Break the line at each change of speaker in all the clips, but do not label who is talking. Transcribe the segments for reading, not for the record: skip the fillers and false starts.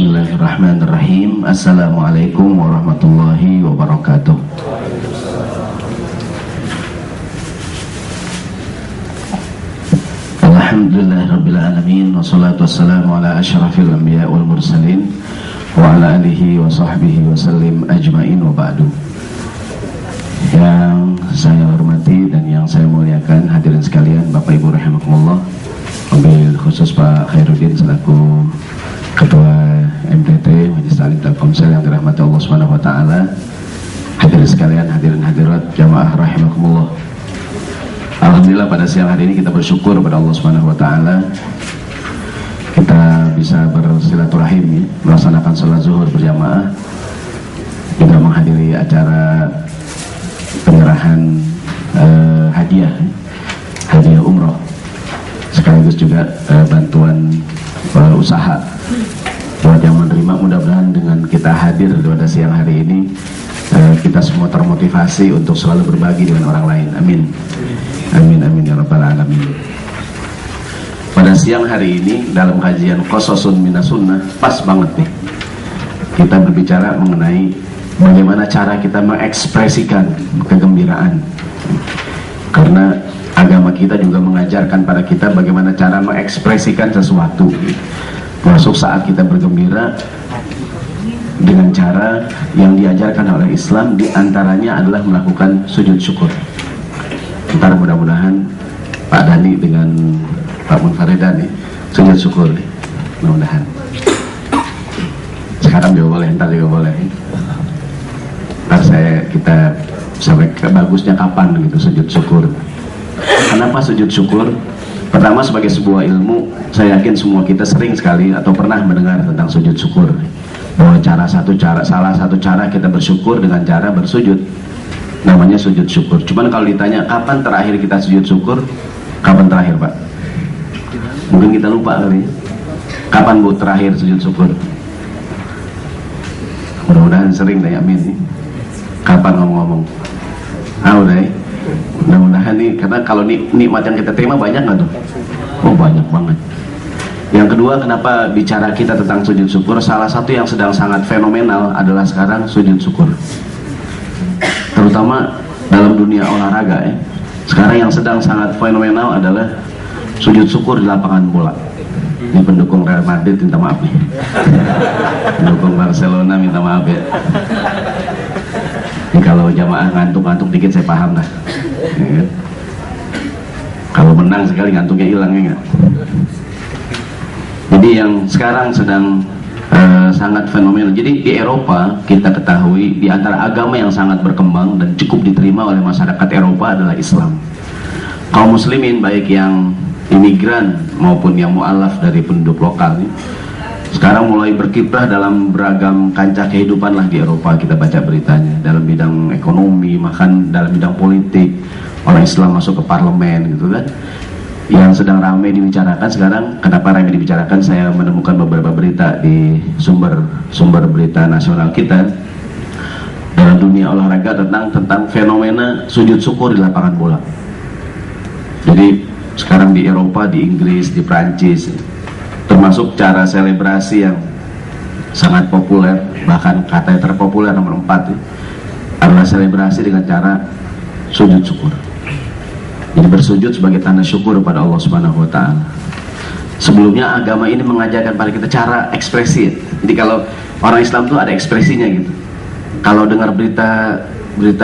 Bismillahirrahmanirrahim. Assalamualaikum warahmatullahi wabarakatuh. Alhamdulillahirabbil alamin, wassalatu wassalamu ala asyrafil anbiya wal mursalin wa ala alihi wa sahbihi wa sallim ajmain wa ba'du. Yang saya hormati dan yang saya muliakan hadirin sekalian, Bapak Ibu rahimakumullah, wabil khusus Pak Khairuddin selaku Ketua MTT Majelis Ta'lim Telkomsel yang dirahmati Allah Subhanahu wa taala. Hadirin sekalian, hadirin hadirat jamaah rahimakumullah. Alhamdulillah pada siang hari ini kita bersyukur kepada Allah Subhanahu wa taala kita bisa bersilaturahim, melaksanakan sholat zuhur berjamaah, juga menghadiri acara penyerahan hadiah umroh, sekaligus juga bantuan usaha buat yang menerima. Mudah-mudahan dengan kita hadir pada siang hari ini kita semua termotivasi untuk selalu berbagi dengan orang lain. Amin, amin, amin ya rabbal alamin. Pada siang hari ini dalam kajian Qososun Minas Sunnah, pas banget nih kita berbicara mengenai bagaimana cara kita mengekspresikan kegembiraan, karena agama kita juga mengajarkan pada kita bagaimana cara mengekspresikan sesuatu. Masuk saat kita bergembira dengan cara yang diajarkan oleh Islam, diantaranya adalah melakukan sujud syukur. Ntar mudah-mudahan Pak Dani dengan Pak Munfaridan nih sujud syukur nih, mudah-mudahan. Sekarang juga boleh, ntar juga boleh. Ntar kita sampai ke bagusnya kapan gitu sujud syukur. Kenapa sujud syukur? Pertama, sebagai sebuah ilmu, saya yakin semua kita sering sekali atau pernah mendengar tentang sujud syukur, bahwa salah satu cara kita bersyukur dengan cara bersujud, namanya sujud syukur. Cuman kalau ditanya kapan terakhir kita sujud syukur, kapan terakhir Pak? Mungkin kita lupa kali. Kapan Bu terakhir sujud syukur? Mudah-mudahan sering deh, amin. Kapan ngomong-ngomong? Udah ya. Mudah-mudahan nih, karena kalau nikmat yang kita terima banyak nggak tuh? Oh banyak banget. Yang kedua, kenapa bicara kita tentang sujud syukur? Salah satu yang sedang sangat fenomenal adalah sekarang sujud syukur, terutama dalam dunia olahraga ya. Sekarang yang sedang sangat fenomenal adalah sujud syukur di lapangan bola. Ini pendukung Real Madrid minta maaf nih, pendukung Barcelona minta maaf ya. Ini kalau jamaah ngantuk-ngantuk dikit saya paham lah ya. Kalau menang sekali ngantuknya hilang ya enggak? Jadi yang sekarang sedang sangat fenomenal. Jadi di Eropa kita ketahui, di antara agama yang sangat berkembang dan cukup diterima oleh masyarakat Eropa adalah Islam. Kaum muslimin baik yang imigran maupun yang mu'alaf dari penduduk lokal nih, sekarang mulai berkiprah dalam beragam kancah kehidupan lah di Eropa. Kita baca beritanya dalam bidang ekonomi, bahkan dalam bidang politik, orang Islam masuk ke parlemen gitu kan. Yang sedang ramai dibicarakan sekarang, kenapa ramai dibicarakan? Saya menemukan beberapa berita di sumber berita nasional kita dalam dunia olahraga tentang fenomena sujud syukur di lapangan bola. Jadi sekarang di Eropa, di Inggris, di Prancis, termasuk cara selebrasi yang sangat populer, bahkan katanya terpopuler nomor 4 adalah selebrasi dengan cara sujud syukur. Jadi bersujud sebagai tanda syukur pada Allah Subhanahu wa taala. Sebelumnya agama ini mengajarkan pada kita cara ekspresi. Jadi kalau orang Islam tuh ada ekspresinya gitu. Kalau dengar berita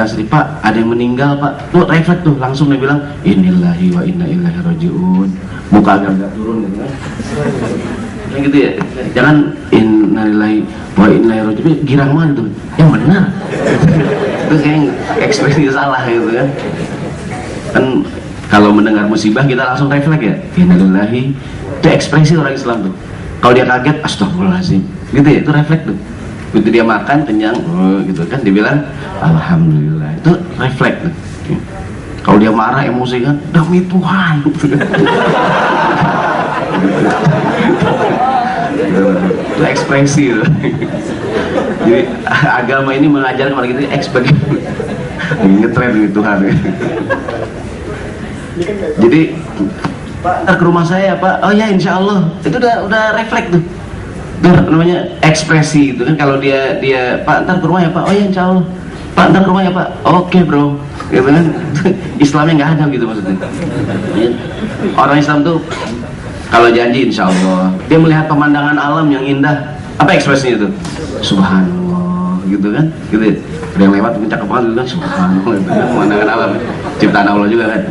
sedih, Pak ada yang meninggal Pak, tuh refleks tuh langsung dia bilang innalillahi wa inna ilaihi rajiun, muka agak turun gitu kan. Yang gitu ya, jangan innalillahi wa inna ilaihi rajiun, girang banget tuh, yang benar. Itu kayak ekspresinya salah gitu kan. Kan kalau mendengar musibah kita langsung refleks ya, innalillahi, itu ekspresi orang Islam tuh. Kalau dia kaget, astagfirullahaladzim, gitu ya, itu refleks tuh. Begitu dia makan kenyang, gitu kan, dibilang alhamdulillah, itu refleks tuh. Kalau dia marah emosi kan, demi Tuhan, itu ekspresi tuh. Jadi agama ini mengajarkan kepada kita ekspresi, ngetren demi Tuhan. Jadi Pak, ntar ke rumah saya Pak. Oh ya insya Allah. Itu udah refleks tuh. Itu namanya ekspresi gitu kan. Kalau dia Pak ntar ke rumah ya Pak, oh ya insya Allah Pak ntar ke rumah ya Pak, oke bro, gitu kan. Islamnya nggak ada gitu maksudnya. Orang Islam tuh kalau janji insya Allah, dia melihat pemandangan alam yang indah, apa ekspresinya itu? Subhanallah, gitu kan, gitu ya. Ada yang lewat cakep banget gitu kan, subhanallah, gitu kan. Pemandangan alam, ciptaan Allah juga kan,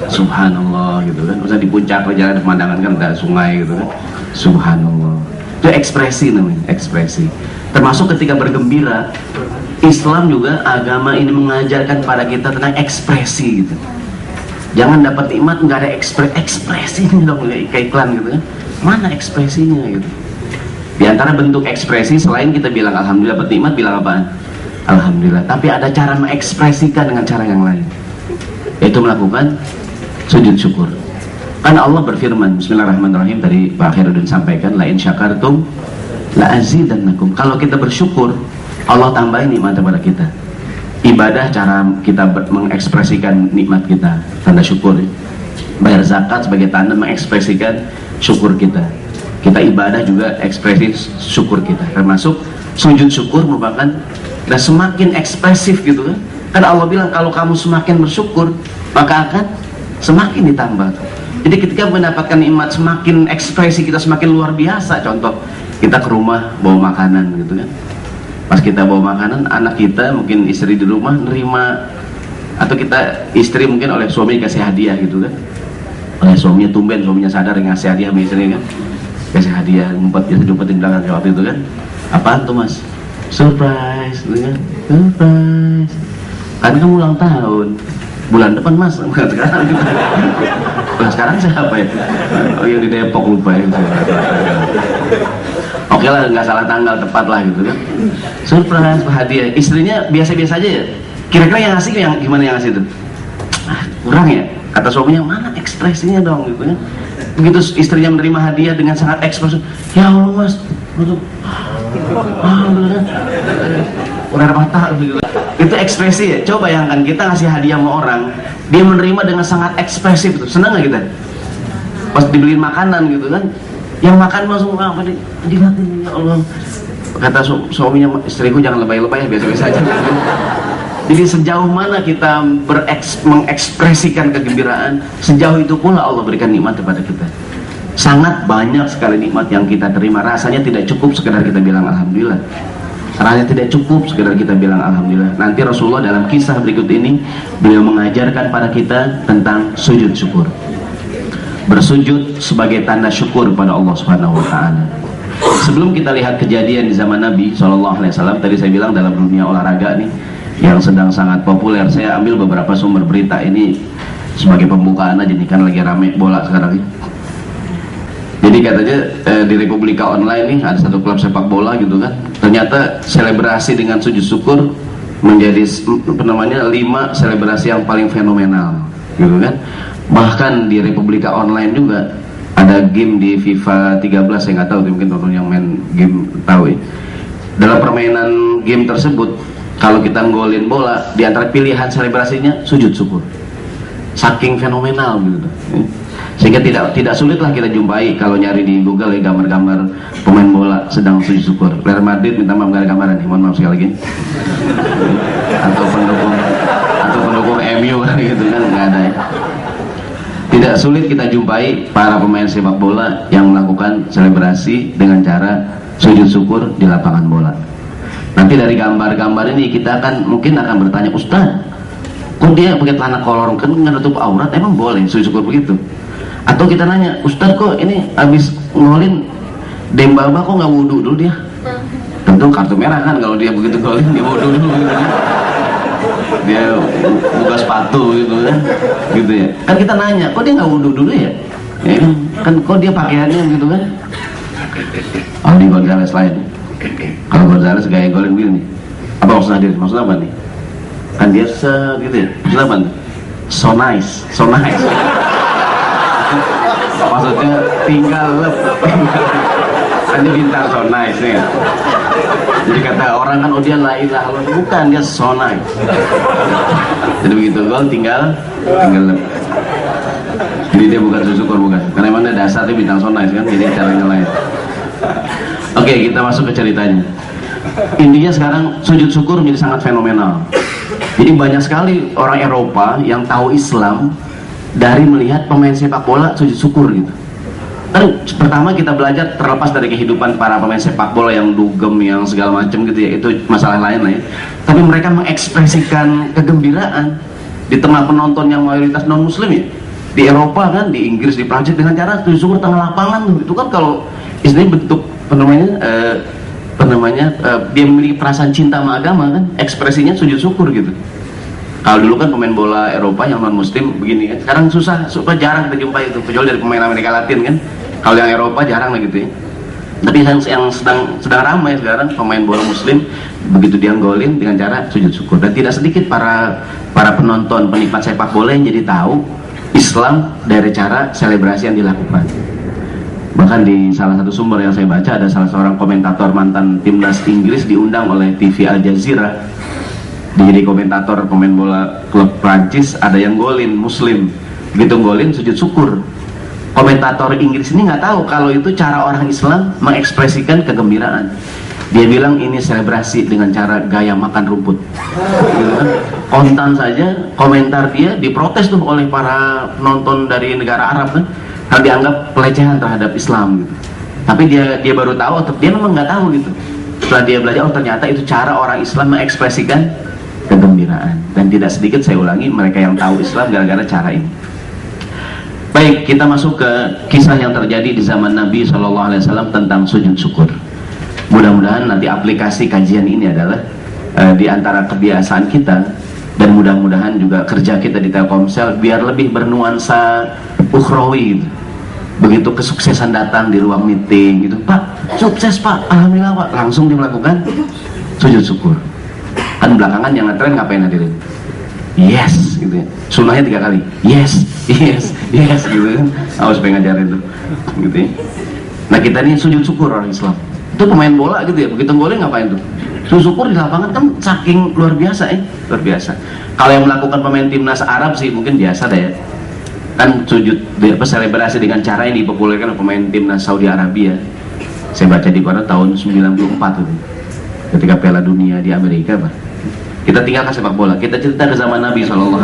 subhanallah, gitu kan. Misalnya di puncak jalan pemandangan kan ada sungai gitu kan, subhanallah. Itu ekspresi namanya, ekspresi. Termasuk ketika bergembira, Islam juga agama ini mengajarkan pada kita tentang ekspresi gitu. Jangan dapat nikmat nggak ada ekspresinya dong, kayak iklan gitu kan. Mana ekspresinya gitu. Di antara bentuk ekspresi selain kita bilang alhamdulillah dapat nikmat, bilang apaan? Alhamdulillah. Tapi ada cara mengekspresikan dengan cara yang lain, yaitu melakukan sujud syukur. Kan Allah berfirman, Bismillahirrahmanirrahim, tadi Pak Khairuddin sampaikan, la in syakartum la azidannakum. Kalau kita bersyukur, Allah tambahin nikmat kepada kita. Ibadah cara kita mengekspresikan nikmat kita, tanda syukur. Bayar zakat sebagai tanda mengekspresikan syukur kita. Kita ibadah juga ekspresi syukur kita, termasuk sujud syukur merupakan, dan semakin ekspresif gitu kan. Karena Allah bilang kalau kamu semakin bersyukur maka akan semakin ditambah. Jadi ketika mendapatkan nikmat, semakin ekspresi kita semakin luar biasa. Contoh, kita ke rumah bawa makanan gitu kan. Pas kita bawa makanan, anak kita mungkin istri di rumah nerima, atau kita istri mungkin oleh suami kasih hadiah gitu kan. Oleh suaminya, tumben suaminya sadar ngasih hadiah sama istrinya kan. Kasih hadiah, ngumpet di belakang waktu itu kan. Apaan tuh mas? Surprise gitu kan. Surprise. Kan kamu ulang tahun bulan depan mas, bukan sekarang gitu. Nah, sekarang siapa ya? Oh yang di Depok lupa ya. Oke lah, nggak salah tanggal tepat lah gitu kan. Surprise, hadiah. Istrinya biasa-biasa aja ya. Kira-kira yang ngasih yang gimana yang ngasih itu? Kurang ya. Kata suaminya, mana ekspresinya dong gitu kan. Begitu istrinya menerima hadiah dengan sangat ekspresif, ya Allah mas, udah ada mata gitu. Itu ekspresi ya. Coba bayangkan kita ngasih hadiah sama orang, dia menerima dengan sangat ekspresif, itu senang nggak kita? Pas dibeliin makanan gitu kan, yang makan langsung apa nih, ya Allah. Kata suaminya, istriku jangan lebay-lebay, biasa-biasa aja. Jadi sejauh mana kita mengekspresikan kegembiraan, sejauh itu pula Allah berikan nikmat kepada kita. Sangat banyak sekali nikmat yang kita terima, rasanya tidak cukup sekedar kita bilang alhamdulillah. Rasanya tidak cukup sekedar kita bilang alhamdulillah. Nanti Rasulullah dalam kisah berikut ini, beliau mengajarkan pada kita tentang sujud syukur. Bersujud sebagai tanda syukur pada Allah Subhanahu wa taala. Sebelum kita lihat kejadian di zaman Nabi SAW, tadi saya bilang dalam dunia olahraga nih yang sedang sangat populer, saya ambil beberapa sumber berita ini sebagai pembukaan aja nih, kan lagi rame bola sekarang nih. Jadi katanya di Republika Online nih ada satu klub sepak bola gitu kan, ternyata selebrasi dengan sujud syukur menjadi apa namanya 5 selebrasi yang paling fenomenal gitu kan. Bahkan di Republika Online juga ada game di FIFA 13, saya nggak tahu, mungkin teman-teman yang main game tahu ya. Dalam permainan game tersebut, kalau kita nggolin bola, di antara pilihan selebrasinya sujud syukur. Saking fenomenal gitu. Sehingga tidak sulitlah kita jumpai kalau nyari di Google ya, gambar-gambar pemain bola sedang sujud syukur. Real Madrid, minta maaf nggak ada gambaran nih, mohon maaf sekali lagi. Atau pendukung MU gitu kan, nggak ada ya. Tidak sulit kita jumpai para pemain sepak bola yang melakukan selebrasi dengan cara sujud syukur di lapangan bola. Nanti dari gambar-gambar ini kita mungkin akan bertanya, Ustaz, kok dia pakai celana kolor kan nggak nutup aurat, emang boleh sujud syukur begitu? Atau kita nanya, Ustaz kok ini habis ngolin Dembaba kok nggak wudhu dulu dia? Tentu kartu merah kan kalau dia begitu ngolin, dia wudhu dulu gitu. Dia buka sepatu gitu kan, gitu ya. Kan kita nanya, kok dia nggak wudhu dulu ya? Kan kok dia pakaiannya gitu kan? Aldi Gonzales lain. Kalau Gonzales gaya golin begini, apa maksudnya dia? Maksudnya apa nih? Kan dia gitu ya. Maksudnya apa nih? So nice, so nice. Maksudnya tinggal lep. Kan dia bintang so nice nih. Jadi kata orang kan, oh dia la ilaha illallah, bukan, dia so nice. Jadi begitu gol tinggal lep. Jadi dia bukan syukur, bukan. Karena emang dia dasar dia bintang so nice kan, jadi caranya lain. Oke, kita masuk ke ceritanya. Intinya sekarang sujud syukur menjadi sangat fenomenal. Jadi banyak sekali orang Eropa yang tahu Islam dari melihat pemain sepak bola sujud syukur gitu. Kan pertama kita belajar terlepas dari kehidupan para pemain sepak bola yang dugem, yang segala macam gitu ya, itu masalah lain lah ya. Tapi mereka mengekspresikan kegembiraan di tengah penonton yang mayoritas non muslim ya. Di Eropa kan, di Inggris, di Prancis dengan cara sujud syukur tengah lapangan tuh. Itu kan kalau istilahnya bentuk dia memiliki perasaan cinta sama agama kan, ekspresinya sujud syukur gitu. Kalau dulu kan pemain bola Eropa yang non muslim begini kan, sekarang jarang kita jumpa itu, kecuali dari pemain Amerika Latin kan. Kalau yang Eropa jarang lah gitu ya. Tapi yang sedang ramai sekarang pemain bola muslim, begitu dia golin dengan cara sujud syukur. Dan tidak sedikit para penonton, penikmat sepak bola yang jadi tahu Islam dari cara selebrasi yang dilakukan. Bahkan di salah satu sumber yang saya baca, ada salah seorang komentator mantan timnas Inggris diundang oleh TV Al Jazeera. Dia jadi komentator pemain bola klub Prancis, ada yang golin muslim, begitu golin sujud syukur. Komentator Inggris ini nggak tahu kalau itu cara orang Islam mengekspresikan kegembiraan. Dia bilang ini selebrasi dengan cara gaya makan rumput gitu kan. Kontan saja komentar dia diprotes tuh oleh para penonton dari negara Arab kan, karena dianggap pelecehan terhadap Islam gitu. Tapi dia baru tahu, atau dia memang nggak tahu gitu. Setelah dia belajar, oh ternyata itu cara orang Islam mengekspresikan kegembiraan. Dan tidak sedikit, saya ulangi, mereka yang tahu Islam gara-gara cara ini. Baik, kita masuk ke kisah yang terjadi di zaman Nabi SAW tentang sujud syukur. Mudah-mudahan nanti aplikasi kajian ini adalah di antara kebiasaan kita, dan mudah-mudahan juga kerja kita di Telkomsel biar lebih bernuansa ukhrawi gitu. Begitu kesuksesan datang di ruang meeting gitu, Pak, sukses Pak, alhamdulillah Pak, langsung dia melakukan sujud syukur. Kan belakangan yang ngetren ngapain hadirin? Yes gitu ya, sunnahnya 3 kali, yes gitu kan. Harus pengen ngajarin tuh gitu ya. Nah kita ini sujud syukur orang Islam. Itu pemain bola gitu ya, begitu golin ngapain tuh? Sujud syukur di lapangan kan saking luar biasa luar biasa. Kalau yang melakukan pemain timnas Arab sih mungkin biasa deh ya. Kan sujud selebrasi dengan cara yang dipopulerkan oleh pemain timnas Saudi Arabia. Saya baca di mana tahun 94 itu, ketika Piala Dunia di Amerika Pak. Kita tinggalkan sepak bola, kita cerita ke zaman Nabi SAW.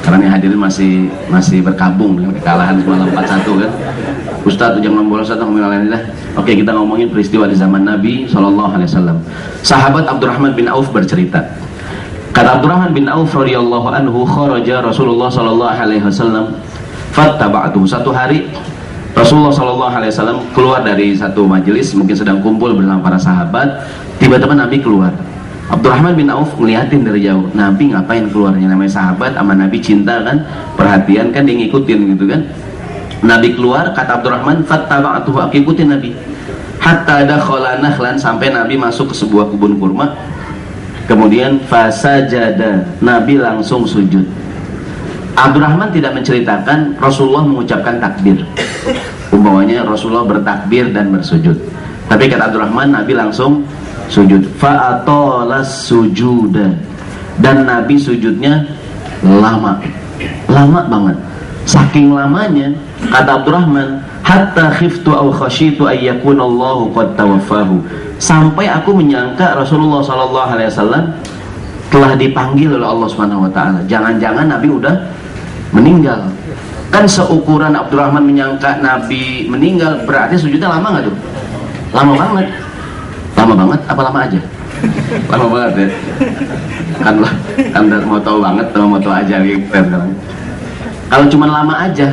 Karena yang hadirin masih berkabung dengan kekalahan semalam 4-1 kan. Ustadz jangan bola, Ustadz ngomongin lain lah. Oke, kita ngomongin peristiwa di zaman Nabi SAW. Sahabat Abdurrahman bin Auf bercerita. Kata Abdurrahman bin Auf radhiyallahu anhu, kharaja Rasulullah SAW fattaba'tuhu. Satu hari Rasulullah SAW keluar dari satu majelis, mungkin sedang kumpul bersama para sahabat. Tiba-tiba Nabi keluar. Abdurrahman bin Auf ngeliatin dari jauh, Nabi ngapain keluarnya, namanya sahabat sama Nabi cinta kan, perhatian kan, dia ngikutin gitu kan. Nabi keluar, kata Abdurrahman, fattaba'tuhu, aku ikutin Nabi. Hatta dakhala nakhlan, sampai Nabi masuk ke sebuah kebun kurma. Kemudian fasajada, Nabi langsung sujud. Abdurrahman tidak menceritakan Rasulullah mengucapkan takbir. Umpamanya Rasulullah bertakbir dan bersujud. Tapi kata Abdurrahman, Nabi langsung sujud. Fa'atolas sujuda, dan Nabi sujudnya lama banget. Saking lamanya, kata Abdurrahman, hatta khiftu aw khashitu ayyakunallahu qad tawaffahu, sampai aku menyangka Rasulullah SAW telah dipanggil oleh Allah Subhanahu wa taala. Jangan-jangan Nabi udah meninggal. Kan seukuran Abdurrahman menyangka Nabi meninggal, berarti sujudnya lama nggak tuh? Lama banget apa lama aja? Lama banget ya. Kan mau tahu banget atau mau tahu aja gitu kan. Kalau cuma lama aja,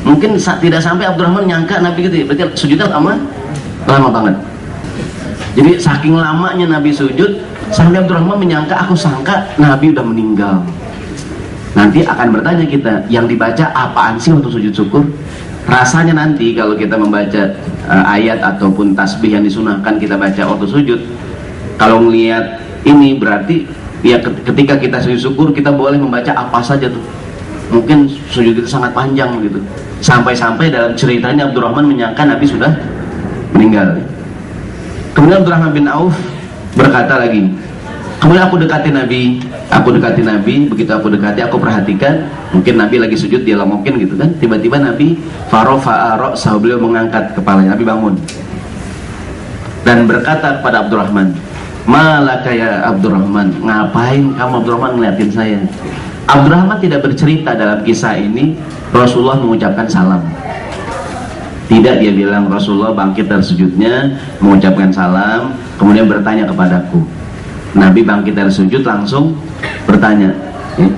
mungkin tidak sampai Abdurrahman nyangka Nabi gitu ya, berarti sujudnya lama banget. Jadi saking lamanya Nabi sujud, sampai Abdurrahman menyangka, aku sangka Nabi udah meninggal. Nanti akan bertanya kita, yang dibaca apaan sih untuk sujud syukur? Rasanya nanti kalau kita membaca ayat ataupun tasbih yang disunahkan kita baca waktu sujud, kalau melihat ini berarti ya ketika kita sujud syukur kita boleh membaca apa saja tuh. Mungkin sujud itu sangat panjang gitu. Sampai-sampai dalam ceritanya Abdurrahman menyangka Nabi sudah meninggal. Kemudian Abdurrahman bin Auf berkata lagi, Kemudian aku dekati Nabi, begitu aku dekati, aku perhatikan, mungkin Nabi lagi sujud, dia mungkin gitu kan, tiba-tiba Nabi farofa'a ra'sahu, beliau mengangkat kepalanya, Nabi bangun dan berkata kepada Abdurrahman, malaka ya Abdurrahman, ngapain kamu Abdurrahman ngeliatin saya? Abdurrahman tidak bercerita dalam kisah ini Rasulullah mengucapkan salam. Tidak, dia bilang Rasulullah bangkit dari sujudnya, mengucapkan salam, kemudian bertanya kepadaku. Nabi bangkit dari sujud langsung bertanya, ya.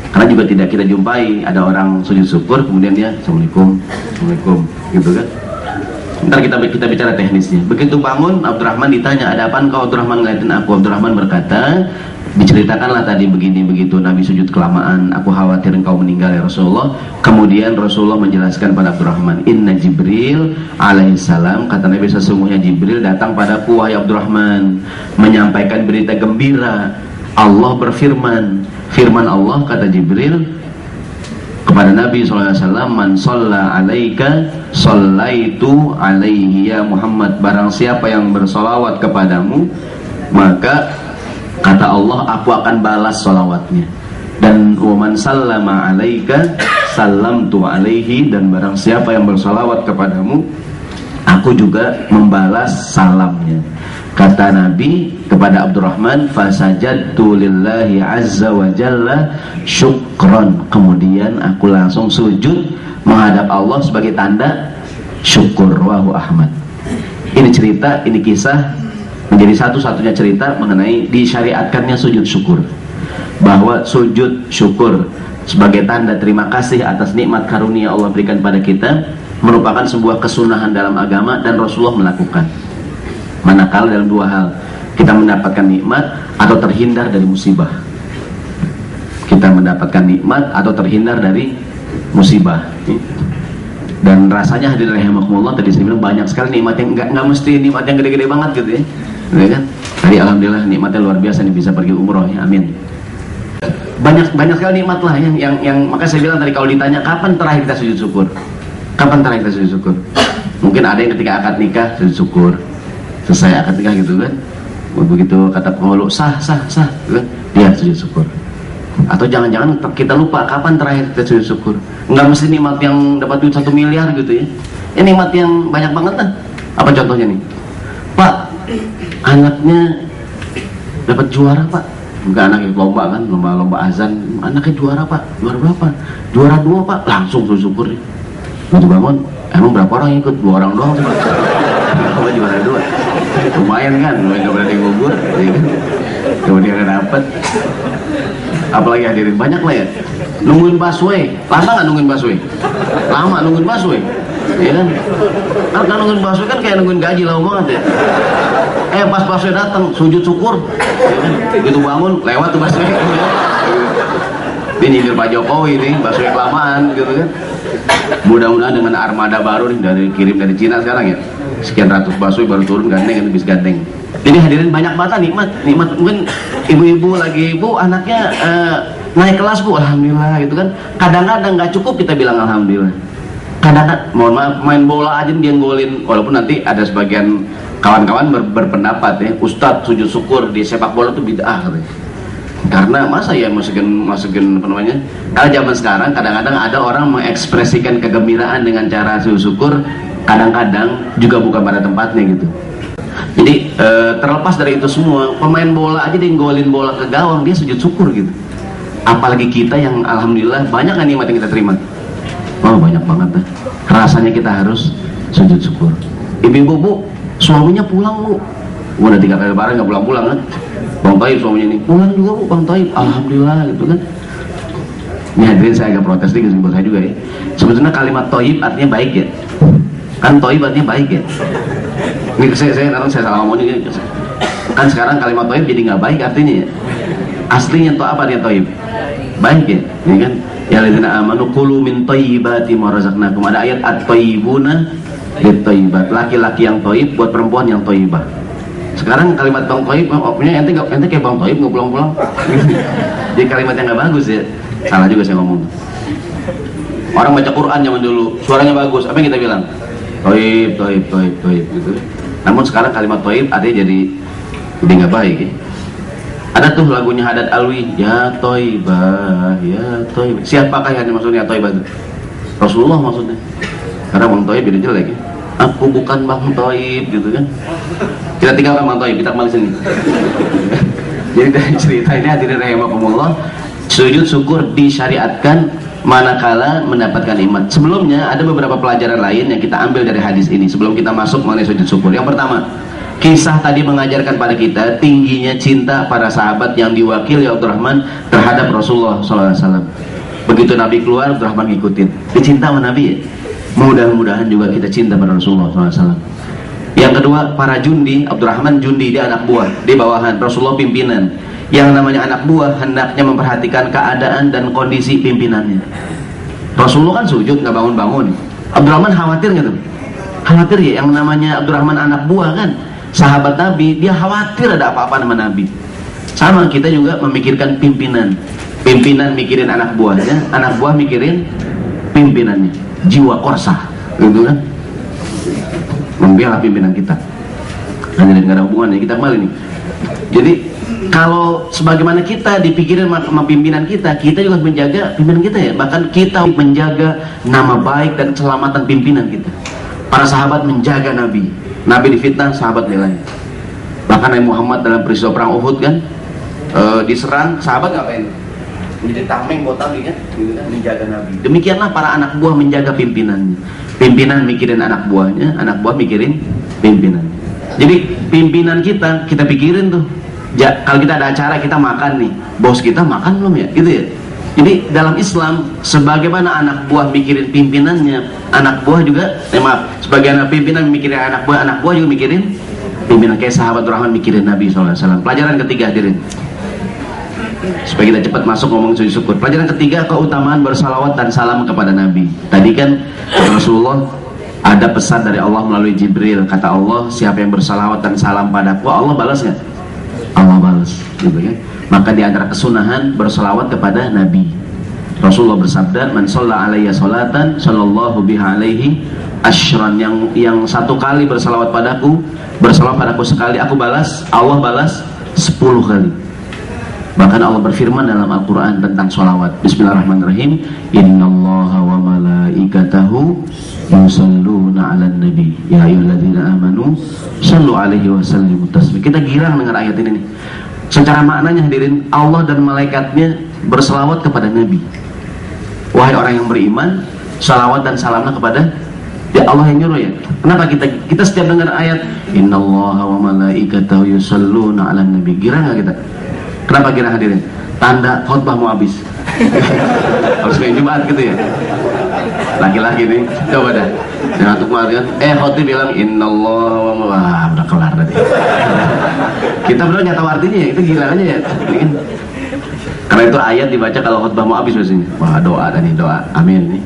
Karena juga tidak kita jumpai ada orang sujud syukur kemudian dia Assalamualaikum, Assalamualaikum, gitu kan. Ntar kita bicara teknisnya. Begitu bangun, Abdurrahman ditanya, ada apaan kau Abdurrahman ngeliatin aku? Abdurrahman berkata, diceritakanlah tadi begini begitu, Nabi sujud kelamaan, aku khawatir engkau meninggal ya Rasulullah. Kemudian Rasulullah menjelaskan pada Abdurrahman, inna Jibril alaihissalam, kata Nabi, sesungguhnya Jibril datang padaku wahai Abdurrahman, menyampaikan berita gembira. Allah berfirman, firman Allah kata Jibril kepada Nabi SAW, man shalla alaika shallaitu alaihi ya Muhammad, barang siapa yang bersolawat kepadamu maka kata Allah aku akan balas solawatnya. Dan waman sallama alaika sallamtu alaihi, dan barang siapa yang bersolawat kepadamu aku juga membalas salamnya. Kata Nabi kepada Abdurrahman, fasajadtu lillahi azza wa jalla syukron, kemudian aku langsung sujud menghadap Allah sebagai tanda syukur. Wahu Ahmad. Ini cerita, ini kisah menjadi satu-satunya cerita mengenai disyariatkannya sujud syukur, bahwa sujud syukur sebagai tanda terima kasih atas nikmat karunia Allah berikan pada kita merupakan sebuah kesunahan dalam agama dan Rasulullah melakukan. Manakala dalam dua hal, kita mendapatkan nikmat atau terhindar dari musibah. Kita mendapatkan nikmat atau terhindar dari musibah. Dan rasanya hadirin rahimakumullah, tadi saya bilang banyak sekali nikmat yang nggak mesti nikmat yang gede-gede banget gitu ya. Ya kan? Tadi alhamdulillah nikmatnya luar biasa nih, bisa pergi umroh ya, amin. Banyak sekali nikmat lah yang maka saya bilang tadi, kalau ditanya kapan terakhir kita sujud syukur, kapan terakhir kita sujud syukur, mungkin ada yang ketika akad nikah sujud syukur, selesai akad nikah gitu kan, begitu kata penghulu sah gitu kan, dia sujud syukur. Atau jangan-jangan kita lupa kapan terakhir kita sujud syukur. Nggak mesti nikmat yang dapat duit 1 miliar gitu ya, ini nikmat yang banyak banget lah. Apa contohnya nih, Pak, anaknya dapat juara Pak, bukan anaknya lomba kan, lomba azan, anaknya juara Pak, juara berapa? Juara 2 Pak, langsung syukur nih. Begitu bangun, emang berapa orang yang ikut? 2 orang doang sih Pak. Apa juara 2? Lumayan kan, lumayan berani gugur, ya kan? Kemudian dapat. Apalagi hadirin banyak lah ya. Nungguin busway, lama nggak nungguin busway? Lama nungguin busway, ya kan? Karena nungguin busway kan kayak nungguin gaji lama banget ya. Pas busway datang, sujud syukur, ya kan? Begitu bangun, lewat tuh busway. Ini nyindir Pak Jokowi nih, busway kelamaan gitu kan. Mudah-mudahan dengan armada baru nih kirim dari Cina sekarang ya, sekian ratus busway baru turun gandeng, bis gandeng. Jadi hadirin banyak banget nikmat. Mungkin ibu-ibu lagi, bu anaknya naik kelas bu, alhamdulillah gitu kan. Kadang-kadang nggak cukup kita bilang alhamdulillah. Kadang-kadang mohon maaf, main bola aja dia golin, walaupun nanti ada sebagian kawan-kawan berpendapat ya, Ustadz sujud syukur di sepak bola itu bid'ah katanya. Karena masa ya masukin apa namanya? Kalau zaman sekarang kadang-kadang ada orang mengekspresikan kegembiraan dengan cara sujud syukur, kadang-kadang juga bukan pada tempatnya gitu. Jadi terlepas dari itu semua, pemain bola aja dia golin bola ke gawang, dia sujud syukur gitu. Apalagi kita yang alhamdulillah banyak kan nikmat yang kita terima. Oh banyak banget dah. Rasanya kita harus sujud syukur. Ibu-ibu, bu, suaminya pulang bu. Udah 3 kali lebaran nggak pulang-pulang kan? Bang Taib suaminya nih, pulang juga bu, Bang Taib, alhamdulillah gitu kan. Ini hadirin saya agak protes dikit buat saya juga ya. Sebetulnya kalimat Taib artinya baik ya. Kan Taib artinya baik ya. Ini saya salah ngomongnya. Kan sekarang kalimat Taib jadi nggak baik artinya ya. Aslinya tuh apa dia Taib? Baik ya, ini kan. Ya ladzina amanu kulu min thayyibati ma razaqnakum. Ada ayat at-thayyibuna lit-thayyibat. Laki-laki yang thayyib buat perempuan yang thayyibah. Sekarang kalimat Bang Thayyib, punya ente kayak Bang Thayyib nggak pulang-pulang. Jadi kalimatnya nggak bagus ya. Salah juga saya ngomong. Orang baca Quran zaman dulu, suaranya bagus. Apa yang kita bilang? Thayyib gitu. Namun sekarang kalimat Thayyib artinya jadi nggak baik ya. Ada tuh lagunya Haddad Alwi, ya Toibah, ya Toibah. Siapakah yang maksudnya Toibah itu? Rasulullah maksudnya. Karena Bang Toib beda jelek ya. Aku bukan Bang Toib gitu kan. Kita tinggalkan Bang Toib, kita kembali sini. Jadi dari cerita ini hadirin rahimakumullah, sujud syukur disyariatkan manakala mendapatkan nikmat. Sebelumnya ada beberapa pelajaran lain yang kita ambil dari hadis ini sebelum kita masuk mengenai sujud syukur. Yang pertama, kisah tadi mengajarkan pada kita tingginya cinta para sahabat yang diwakili Abdurrahman terhadap Rasulullah SAW. Begitu Nabi keluar, Abdurrahman ngikutin. Dicinta sama Nabi ya? Mudah-mudahan juga kita cinta pada Rasulullah SAW. Yang kedua, para jundi, Abdurrahman jundi, dia anak buah, di bawahan, Rasulullah pimpinan. Yang namanya anak buah hendaknya memperhatikan keadaan dan kondisi pimpinannya. Rasulullah kan sujud, nggak bangun-bangun. Abdurrahman khawatir nggak tuh? Khawatir ya, yang namanya Abdurrahman anak buah kan, sahabat Nabi, dia khawatir ada apa-apa sama Nabi. Sama, kita juga memikirkan pimpinan. Pimpinan mikirin anak buahnya, anak buah mikirin pimpinannya. Jiwa korsa, gitu kan? Membela pimpinan kita. Hanya nggak ada hubungannya, kita kembali nih. Jadi kalau sebagaimana kita dipikirin sama pimpinan kita juga menjaga pimpinan kita ya. Bahkan kita menjaga nama baik dan keselamatan pimpinan kita. Para sahabat menjaga Nabi. Nabi difitnah, sahabat belanya. Bahkan Nabi Muhammad dalam peristiwa perang Uhud kan, diserang, sahabat ngapain? Menjadi tameng botak kan, menjaga Nabi. Demikianlah para anak buah menjaga pimpinannya. Pimpinan mikirin anak buahnya, anak buah mikirin pimpinan. Jadi pimpinan kita pikirin tuh. Kalau kita ada acara, kita makan nih, bos kita makan belum ya, gitu ya. Jadi dalam Islam, sebagaimana anak buah mikirin pimpinannya, anak buah juga, sebagian pimpinan mikirin anak buah juga mikirin pimpinan. Kayak sahabat Rahman mikirin Nabi SAW. Pelajaran ketiga hadirin, supaya kita cepat masuk ngomong sujud syukur. Pelajaran ketiga, keutamaan bersalawat dan salam kepada Nabi. Tadi kan Rasulullah ada pesan dari Allah melalui Jibril. Kata Allah, siapa yang bersalawat dan salam padaku, Allah balas nggak? Allah balas, gitu kan? Maka di antara kesunahan bersalawat kepada Nabi. Rasulullah bersabda, man shalla alayya salatan sallallahu biha alaihi asyran. Yang satu kali bersalawat padaku sekali, aku balas, Allah balas 10 kali. Bahkan Allah berfirman dalam Al-Quran tentang sholawat. Bismillahirrahmanirrahim. Innallaha wa malaikatahu yusalluna ala nabi ya ayyuhalladzina amanu sallu alaihi wa sallimu taslima. Kita girang dengar ayat ini nih. Secara maknanya hadirin, Allah dan malaikatnya berselawat kepada Nabi. Wahai orang yang beriman, salawat dan salamnya kepada ya Allah yang nyuruh ya. Kenapa kita setiap dengar ayat innallaha wa malaikatahu yusalluna ala nabi, girang nggak kita? Kenapa kira hadirin? Tanda khutbah mau habis. Harus main Jumat gitu ya. Laki-laki nih, coba dah. Jangan untuk kemarin, khotib bilang innallaha wa udah kelar tadi. Kita benar nyata artinya ya, itu gila aja ya. Karena itu ayat dibaca kalau khutbah mau habis biasanya. Wah, doa tadi, doa. Amin nih.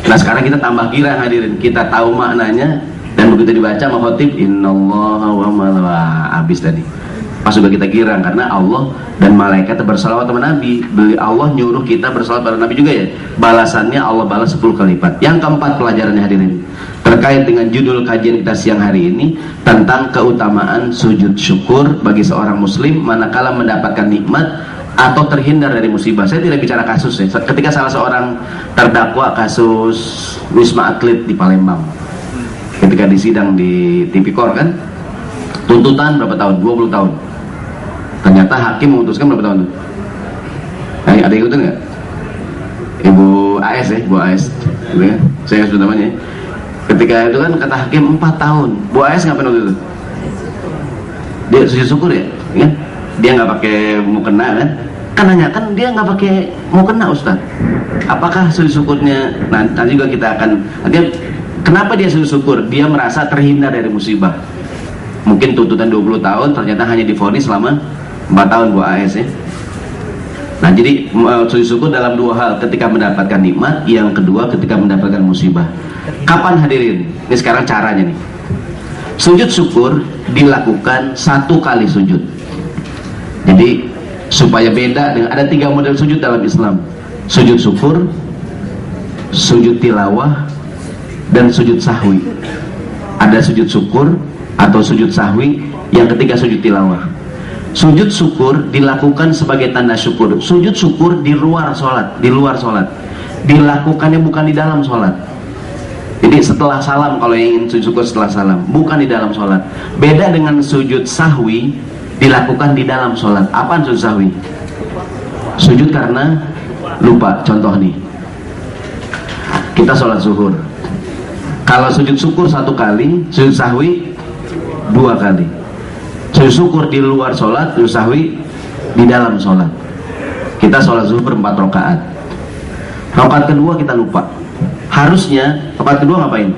Nah, sekarang kita tambah kira hadirin. Kita tahu maknanya dan begitu dibaca sama khotib innallaha wa habis tadi. Pas juga kita girang karena Allah dan malaikat bersalawat kepada Nabi. Allah nyuruh kita bersalawat pada Nabi juga ya. Balasannya Allah balas 10 kali lipat. Yang keempat pelajarannya hadirin, terkait dengan judul kajian kita siang hari ini tentang keutamaan sujud syukur bagi seorang muslim manakala mendapatkan nikmat atau terhindar dari musibah. Saya tidak bicara kasus ya. Ketika salah seorang terdakwa kasus Wisma Atlet di Palembang, ketika disidang di Tipikor kan, tuntutan berapa tahun? 20 tahun. Ternyata hakim memutuskan berapa tahun? Ada yang ikutin nggak? Ibu AS ya, Bu AS, gitu ya. Saya sudah namanya. Ketika itu kan kata hakim 4 tahun. Bu AS ngapain waktu itu? Dia sujud syukur ya, kan? Dia nggak pakai mukena kan? Kan nanya kan dia nggak pakai mukena Ustaz. Apakah sujud syukurnya? Nanti juga kita akan. Kenapa dia sujud syukur? Dia merasa terhindar dari musibah. Mungkin tuntutan 20 tahun, ternyata hanya divonis selama 4 tahun Bu AS ya. Nah jadi sujud syukur dalam 2 hal, ketika mendapatkan nikmat, yang kedua ketika mendapatkan musibah. Kapan hadirin? Ini sekarang caranya nih. Sujud syukur dilakukan 1 kali sujud. Jadi supaya beda dengan ada 3 model sujud dalam Islam. Sujud syukur, sujud tilawah, dan sujud sahwi. Ada sujud syukur atau sujud sahwi, yang ketiga sujud tilawah. Sujud syukur dilakukan sebagai tanda syukur. Sujud syukur di luar sholat, dilakukannya bukan di dalam sholat. Jadi setelah salam, kalau yang ingin sujud syukur setelah salam, bukan di dalam sholat. Beda dengan sujud sahwi, dilakukan di dalam sholat. Apaan sujud sahwi? Sujud karena lupa. Contoh nih, kita sholat zuhur, kalau sujud syukur 1 kali, sujud sahwi 2 kali. Sujud syukur di luar sholat, sujud sahwi di dalam sholat. Kita sholat zuhur 4 rakaat, rakaat kedua kita lupa. Harusnya rakaat kedua ngapain?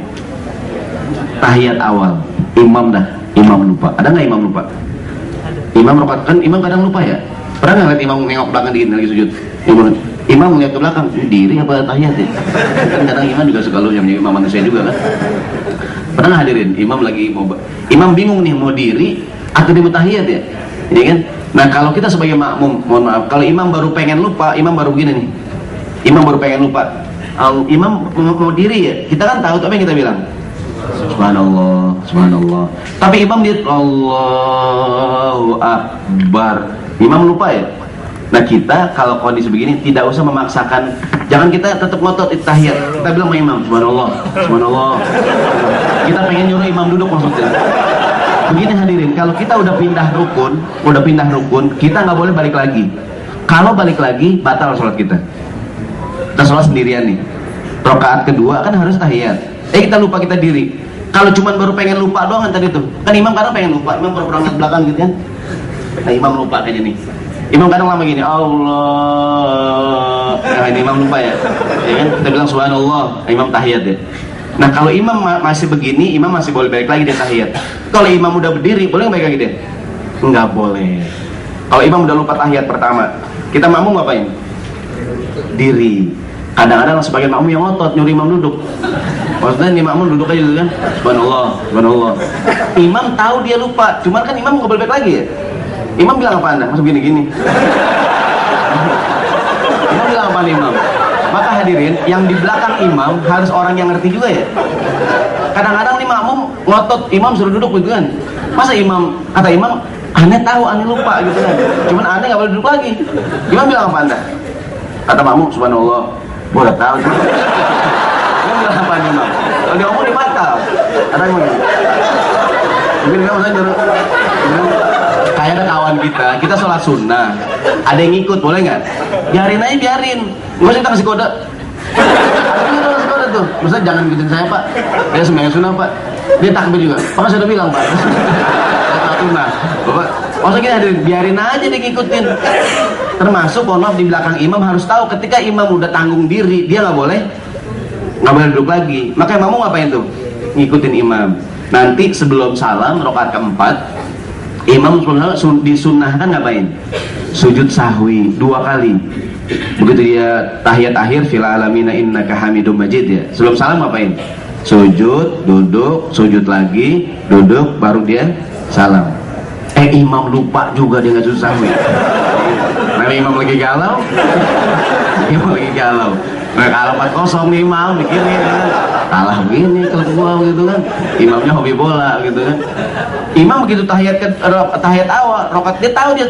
Tahiyat awal. Imam lupa. Ada nggak imam lupa? Imam rakaat kan, imam kadang lupa ya. Pernah nggak lihat imam nengok belakang dikit lagi sujud? Imam ngeliat ke belakang, diri apa tahiyat ya? Kan kadang imam juga suka lu yang imam manusia juga kan. Pernah nggak hadirin? Imam bingung nih mau diri atau dia mau tahiyat ya? Iya kan? Nah kalau kita sebagai makmum, mohon maaf, kalau imam baru pengen lupa, imam baru begini nih. Imam baru pengen lupa. Imam mau diri ya? Kita kan tahu, tapi yang kita bilang Subhanallah, Subhanallah. Tapi imam dia Allahu Akbar. Imam lupa ya? Nah kita kalau kondisi begini tidak usah memaksakan. Jangan kita tetap ngotot tahiyat. Kita bilang sama imam Subhanallah, Subhanallah. Kita pengen nyuruh imam duduk maksudnya. Begini hadirin, kalau kita udah pindah rukun, kita nggak boleh balik lagi. Kalau balik lagi batal sholat kita. Kita sholat sendirian nih. Rakaat kedua kan harus tahiyat. Kita lupa, kita diri. Kalau cuman baru pengen lupa doang kan tadi tuh. Kan imam kadang pengen lupa, imam baru berangkat belakang gitu kan. Nah imam lupa kayaknya nih. Imam kadang lama gini, Allah. Nah ini imam lupa ya. Ya kan? Kita bilang subhanallah, imam tahiyat ya. Nah kalau imam masih begini, imam masih boleh balik lagi dia tahiyat. Kalau imam udah berdiri, boleh nggak balik lagi dia? Nggak boleh. Kalau imam udah lupa tahiyat pertama, kita makmum ngapain? Diri. Kadang-kadang sebagian makmum yang ngotot nyuruh imam duduk. Maksudnya nih makmum duduk aja gitu kan, subhanallah, subhanallah. Imam tahu dia lupa, cuman kan imam nggak boleh balik lagi ya. Imam bilang apa anda? Masuk gini-gini. Imam bilang apa nih imam? Maka hadirin, yang di belakang imam harus orang yang ngerti juga ya. Kadang-kadang nih makmum ngotot, imam suruh duduk gitu kan. Masa imam, kata imam, aneh tahu, aneh lupa gitu kan. Cuman aneh nggak boleh duduk lagi. Imam bilang apa anda? Kata makmum, subhanallah, boleh tahu. Imam bilang apa nih imam? Kalau dia ngomong dia batal. Kata imam. Mungkin imam saya dulu. Kayak ada kawan kita sholat sunnah, ada yang ikut, boleh nggak? Biarin aja, biarin. Nggak usah kita kasih kode. Kita kasih kode tuh. Maksudnya jangan ikutin saya pak. Dia sembahyang sunnah pak. Dia takbir juga. Pak saya udah bilang pak. Sunnah. Bapak, maksudnya kita biarin aja dia ngikutin. Termasuk mohon maaf di belakang imam harus tahu ketika imam udah tanggung diri, dia nggak boleh duduk lagi. Makanya imam ngapain tuh? Ngikutin imam. Nanti sebelum salam rakaat keempat, imam disunnahkan ngapain? Sujud sahwi 2 kali. Begitu dia tahiyat akhir fil alamina innaka hamidum majid ya. Sebelum salam ngapain? Sujud, duduk, sujud lagi, duduk, baru dia salam. Imam lupa juga dia nggak sujud sahwi. Nah imam lagi galau. Imam lagi galau. Nah kalau 4-0 nih imam mikirin kalah begini kalau gua gitu kan. Imamnya hobi bola gitu kan. Imam begitu tahiyat awal, rakaat dia tahu dia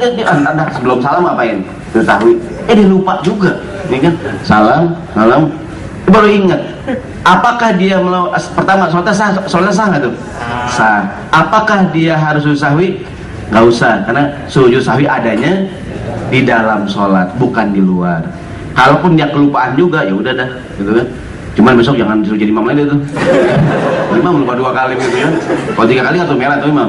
sebelum salam ngapain? Sahwi. Dia lupa juga. Ini kan salam, baru ingat. Apakah dia pertama sholatnya sah nggak tuh? Sah. Apakah dia harus sujud sahwi? Nggak usah, karena sujud sahwi adanya di dalam sholat, bukan di luar. Kalaupun dia kelupaan juga, ya udah dah, gitu kan. Cuman besok jangan disuruh jadi imam lagi tuh. Imam lupa 2 kali gitu kan. Kalau 3 kali nggak tuh merah tuh imam.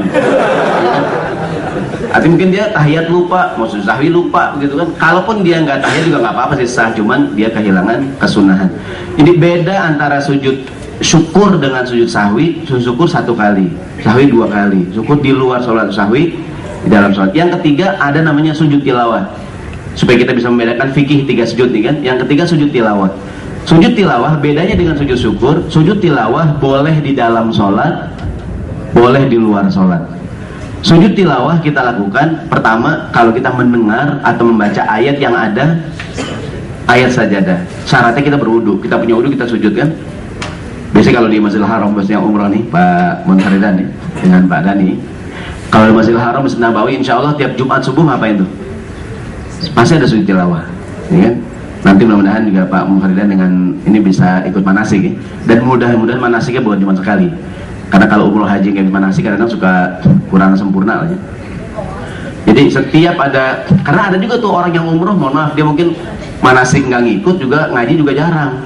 Artinya mungkin dia tahiyat lupa, mau sujud sahwi lupa gitu kan. Kalaupun dia nggak tahiyat juga nggak apa-apa sih, sah, cuman dia kehilangan kesunahan. Jadi beda antara sujud syukur dengan sujud sahwi. Sujud syukur 1 kali, sahwi 2 kali. Syukur di luar sholat, sahwi di dalam sholat. Yang ketiga ada namanya sujud tilawah. Supaya kita bisa membedakan fikih 3 sujud nih kan. Yang ketiga sujud tilawah. Sujud tilawah bedanya dengan sujud syukur. Sujud tilawah boleh di dalam sholat, boleh di luar sholat. Sujud tilawah kita lakukan pertama kalau kita mendengar atau membaca ayat yang ada ayat sajadah. Syaratnya kita berwudu. Kita punya wudu, kita sujud kan. Biasanya kalau di Masjidil Haram, biasanya umroh nih Pak Munfaridan nih dengan Pak Dani, Kalau di Masjidil Haram, Masjid Nabawi, insya Allah tiap Jumat subuh ngapain tuh? Pasti ada sujud tilawah, ya kan? Nanti mudah-mudahan juga Pak Muharidan dengan ini bisa ikut manasik, ya? Dan mudah-mudahan manasiknya bukan cuma sekali. Karena kalau umroh haji kayak manasik kadang-kadang suka kurang sempurna, ya. Jadi setiap ada, karena ada juga tuh orang yang umroh, mohon maaf, dia mungkin manasik nggak ngikut juga, ngaji juga jarang.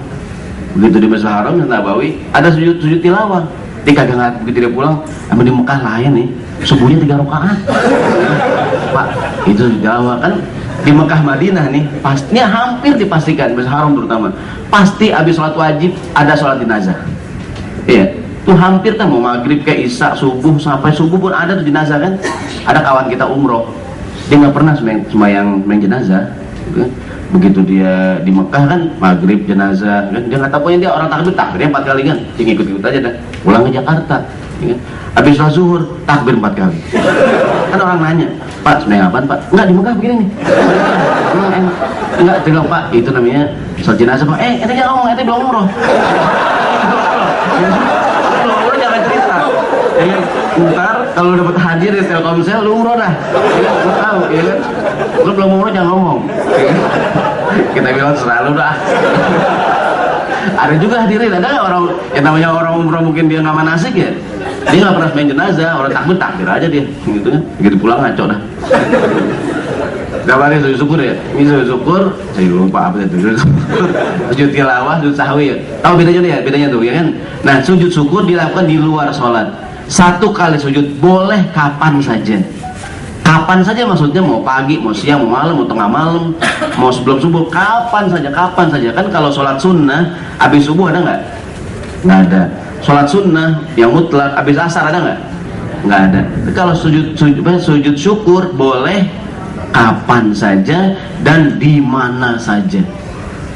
Begitu di Masjidil Haram, Masjid Nabawi, ada sujud tilawah. Dia kagak nggak, begitu dia pulang, di Mekah lain nih, subuhnya 3 rakaat. Pak, itu Jawa kan di Mekah Madinah nih, pastinya hampir dipastikan, Masjid Haram terutama, pasti habis sholat wajib ada sholat jenazah. Iya, tuh hampir kan mau maghrib kayak isya, subuh sampai subuh pun ada tuh jenazah kan. Ada kawan kita umroh, dia nggak pernah sembahyang jenazah. Begitu dia di Mekah kan maghrib jenazah, kan? Dia nggak tahu pokoknya dia orang takbirnya 4 kali kan, dia ikut-ikut aja dah. Pulang ke Jakarta, ya kan? Habis sholat zuhur takbir 4 kali. Kan orang nanya, Pak sembahyang apaan Pak? Enggak, di Mekah begini nih. Enggak, bilang Pak itu namanya sholat jenazah Pak. Ente jangan ngomong, ente belum umroh. Belum umroh jangan cerita. Ya, ntar kalau dapat hadir di Telkomsel lu umroh dah. Ya, lu tahu, ya kan? Lu belum umroh jangan ngomong. Ya, kita bilang selalu dah. Ada juga hadirin, ada nggak orang yang namanya orang umroh mungkin dia nggak manasik ya, dia nggak pernah main jenazah, orang takbir aja dia, gitu kan, begitu pulang ngaco dah. Gambarnya sujud syukur ya, ini sujud syukur, saya lupa apa itu, sujud tilawah, sujud sahwi ya, tahu bedanya tuh ya, bedanya tuh ya kan. Nah sujud syukur dilakukan di luar sholat, 1 kali sujud boleh kapan saja. Kapan saja maksudnya, mau pagi, mau siang, mau malam, mau tengah malam, mau sebelum subuh, kapan saja kan. Kalau sholat sunnah habis subuh ada nggak? Nggak ada. Sholat sunnah yang mutlak habis asar ada nggak? Nggak ada. Tapi kalau sujud syukur boleh kapan saja dan di mana saja.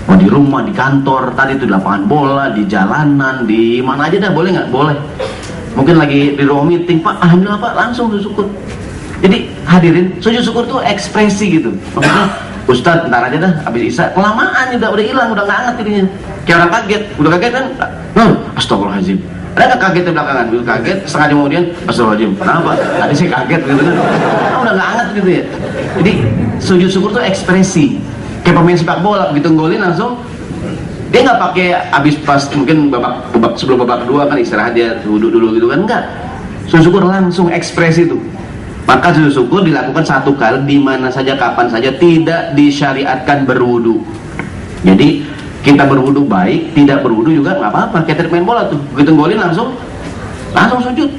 Mau di rumah, di kantor, tadi itu di lapangan bola, di jalanan, di mana aja dah, boleh nggak? Boleh. Mungkin lagi di ruang meeting, Pak, alhamdulillah Pak, langsung sujud syukur. Jadi hadirin, sujud syukur tuh ekspresi gitu. Maksudnya, Ustadz ntar aja dah, habis isya, kelamaan udah hilang, udah nggak anget jadinya. Kayak orang kaget, udah kaget kan? Astagfirullahaladzim. Ada nggak kaget di belakangan? Udah kaget, setengah jam kemudian, astagfirullahaladzim. Kenapa? Tadi saya kaget gitu kan? Udah nggak anget gitu ya. Jadi sujud syukur tuh ekspresi. Kayak pemain sepak bola, begitu golin langsung dia nggak pakai habis pas mungkin sebelum babak kedua kan istirahat dia wudhu dulu gitu kan, enggak. Sujud syukur langsung ekspresi tuh. Maka sujud syukur dilakukan 1 kali di mana saja, kapan saja, tidak disyariatkan berwudu. Jadi kita berwudu baik, tidak berwudu juga nggak apa-apa. Kayak main bola tuh, begitu golin langsung sujud.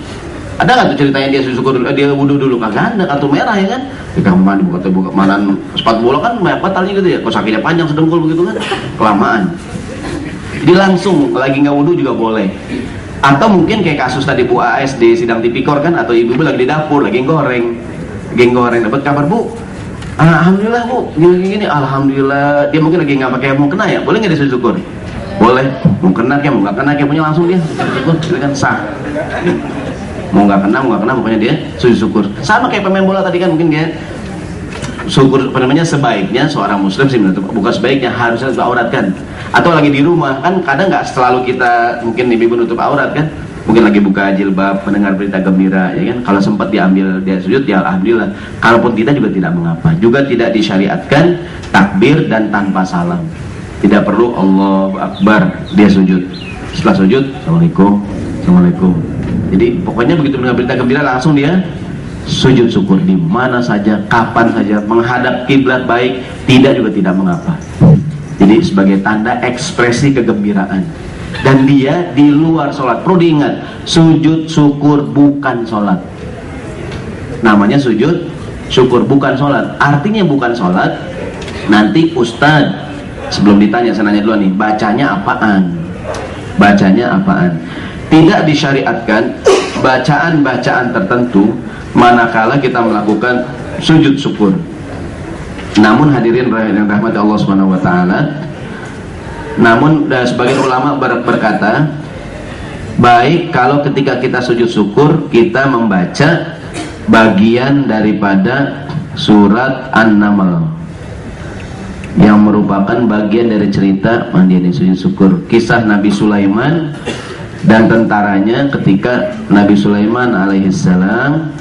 Ada nggak tuh ceritanya dia sujud syukur dulu, dia wudu dulu? Kagak ada, kartu merah ya kan? Di kamar buka manan sepatu bola kan banyak batalnya gitu ya. Kok sakitnya panjang sedengkul begitu kan? Kelamaan. Jadi langsung lagi nggak wudu juga boleh. Atau mungkin kayak kasus tadi Bu AS di sidang tipikor kan, atau ibu lagi di dapur lagi goreng dapat kabar Bu, alhamdulillah Bu gini alhamdulillah, dia mungkin lagi nggak pakai mau kena ya, boleh nggak dia sujud syukur? Boleh, mau kena kayak mau nggak kena kayak punya langsung dia sujud syukur, itu kan sah. Mau nggak kena pokoknya dia sujud syukur. Sama kayak pemain bola tadi kan, mungkin dia syukur sebaiknya seorang muslim sih, bukan sebaiknya, harusnya auratkan. Atau lagi di rumah kan kadang nggak selalu kita mungkin ibu nutup aurat kan, mungkin lagi buka jilbab mendengar berita gembira ya kan, kalau sempat diambil dia sujud ya alhamdulillah, kalaupun tidak juga tidak mengapa. Juga tidak disyariatkan takbir dan tanpa salam, tidak perlu Allahu Akbar dia sujud. Setelah sujud Assalamualaikum. Jadi pokoknya begitu mendengar berita gembira langsung dia sujud syukur di mana saja, kapan saja, menghadap kiblat baik, tidak juga tidak mengapa. Jadi sebagai tanda ekspresi kegembiraan. Dan dia di luar sholat. Perlu diingat, sujud syukur bukan sholat. Namanya sujud syukur bukan sholat. Artinya bukan sholat. Nanti Ustadz sebelum ditanya, saya nanya dulu nih, bacanya apaan? Tidak disyariatkan bacaan-bacaan tertentu manakala kita melakukan sujud syukur. Namun hadirin yang rahmati Allah Subhanahu wa taala, namun sebagian ulama berkata, baik kalau ketika kita sujud syukur kita membaca bagian daripada surat An-Naml yang merupakan bagian dari cerita mandian sujud syukur, kisah Nabi Sulaiman dan tentaranya ketika Nabi Sulaiman alaihissalam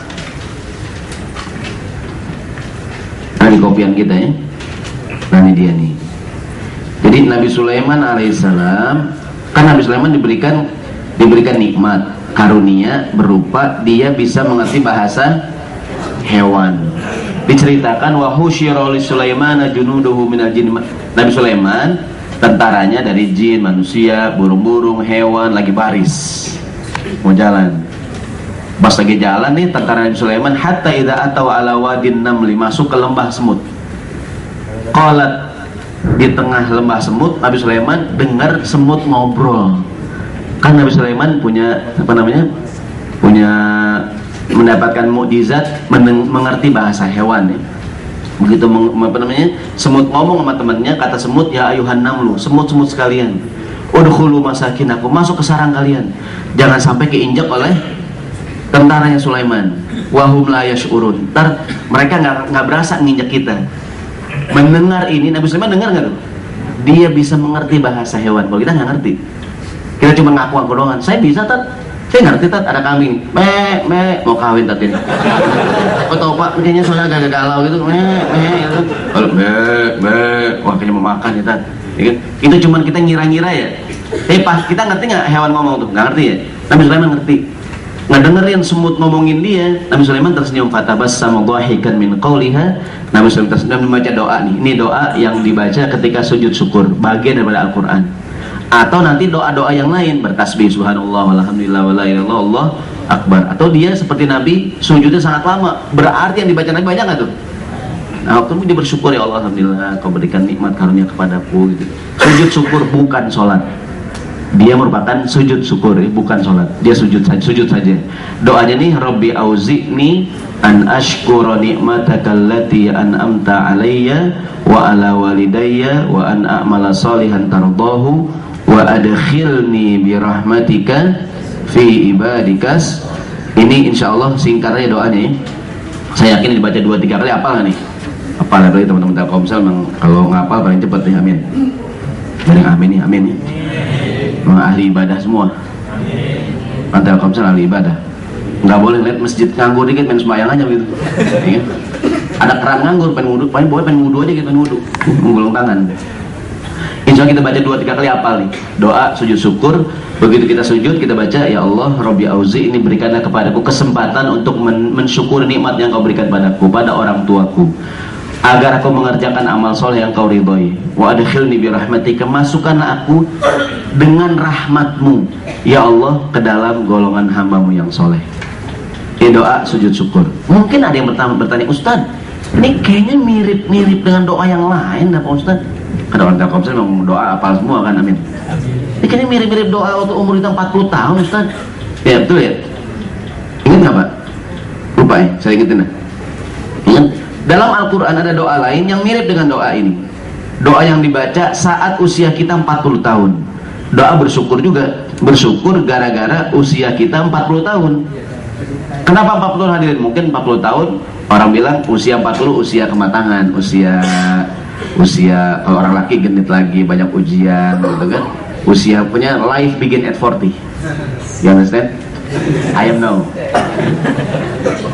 di kopian kita ya. Nah ini dia nih. Jadi Nabi Sulaiman alaihissalam, kan Nabi Sulaiman diberikan nikmat karunia berupa dia bisa mengerti bahasa hewan. Diceritakan wa husyira li Sulaimana junuduhu minal jin. Nabi Sulaiman tentaranya dari jin, manusia, burung-burung, hewan lagi baris mau jalan. Pas lagi jalan nih tentara Nabi Sulaiman, hatta idza ataw ala wadin namli, masuk ke lembah semut. Qalat, di tengah lembah semut Nabi Sulaiman dengar semut ngobrol. Kan Nabi Sulaiman punya punya mendapatkan mukjizat mengerti bahasa hewan ya. Begitu semut ngomong sama temannya, kata semut, ya ayuhan namlu, semut-semut sekalian, udkhulu masakinakum, masuk ke sarang kalian, jangan sampai keinjak oleh tentaranya Sulaiman. Wahum la yash'urun, ntar mereka nggak berasa nginjak kita. Mendengar ini Nabi Sulaiman dengar nggak tuh? Dia bisa mengerti bahasa hewan. Kalau kita nggak ngerti, kita cuma ngaku-ngaku doang. Saya bisa tat, saya ngerti tat, ada kambing, mau kawin tat ini. Oh tau pak, kayaknya soalnya agak galau gitu, gitu. Kalau wah kayaknya mau makan ya tat. Itu cuma kita ngira-ngira ya. Pas kita ngerti nggak hewan ngomong tuh? Nggak ngerti ya. Nabi Sulaiman ngerti. Ngedengerin semut ngomongin dia, Nabi Sulaiman tersenyum, fatabassama dhahikan min qawliha. Nabi Sulaiman tersenyum membaca doa nih. Ini doa yang dibaca ketika sujud syukur, bagian daripada Al-Qur'an. Atau nanti doa-doa yang lain, bertasbih subhanallah walhamdulillah wala ilaha illallah Allahu akbar. Atau dia seperti Nabi sujudnya sangat lama. Berarti yang dibaca Nabi banyak nggak tuh? Nah, waktu itu dia bersyukur, ya Allah alhamdulillah kau berikan nikmat karunia kepadaku gitu. Sujud syukur bukan sholat. Dia merupakan sujud syukur, bukan sholat. Dia sujud saja. Doanya nih, Rabbi auzi'ni an ashkura ni'mataka allati an'amta alayya wa ala walidayya wa an a'mala salihan tardahu wa adkhilni bi rahmatika fi ibadikas. Ini insyaallah singkatnya doanya ya. Saya yakin dibaca 2-3 kali, hafal nggak nih? Hafal ya teman-teman Telkomsel, kalau nggak hafal paling cepat nih, amin. Paling amin nih, amin ya. Ahli ibadah semua. Pantai Telkomsel ahli ibadah. Nggak boleh lihat masjid nganggur dikit main sembahyang aja gitu. Ya. Ada keran nganggur pengen wudhu, paling boleh pengen wudhu aja gitu, pengen wudhu, menggulung tangan. Insya Allah kita baca 2-3 kali hafal nih. Doa sujud syukur. Begitu kita sujud kita baca, ya Allah Rabbi auzi, ini berikanlah kepadaku kesempatan untuk mensyukuri nikmat yang kau berikan padaku, pada orang tuaku, agar aku mengerjakan amal soleh yang kau ridhoi. Wa adkhilni bi rahmatika, masukkanlah aku dengan rahmatmu ya Allah ke dalam golongan hambamu yang soleh. Ini doa sujud syukur. Mungkin ada yang bertanya, Ustaz, ini kayaknya mirip-mirip dengan doa yang lain dah Pak Ustaz. Ada orang Telkomsel memang doa apal semua kan, amin. Ini kayaknya mirip-mirip doa waktu umur kita 40 tahun Ustaz. Ya betul ya. Ingat nggak Pak? Lupa ya, saya ingetin dah. Ingat? Dalam Al-Quran ada doa lain yang mirip dengan doa ini. Doa yang dibaca saat usia kita 40 tahun. Doa bersyukur juga. Bersyukur gara-gara usia kita 40 tahun. Kenapa 40 tahun hadirin? Mungkin 40 tahun orang bilang usia 40 usia kematangan, usia kalau orang laki genit lagi, banyak ujian gitu kan. Usia punya life begin at 40. You understand? I am now.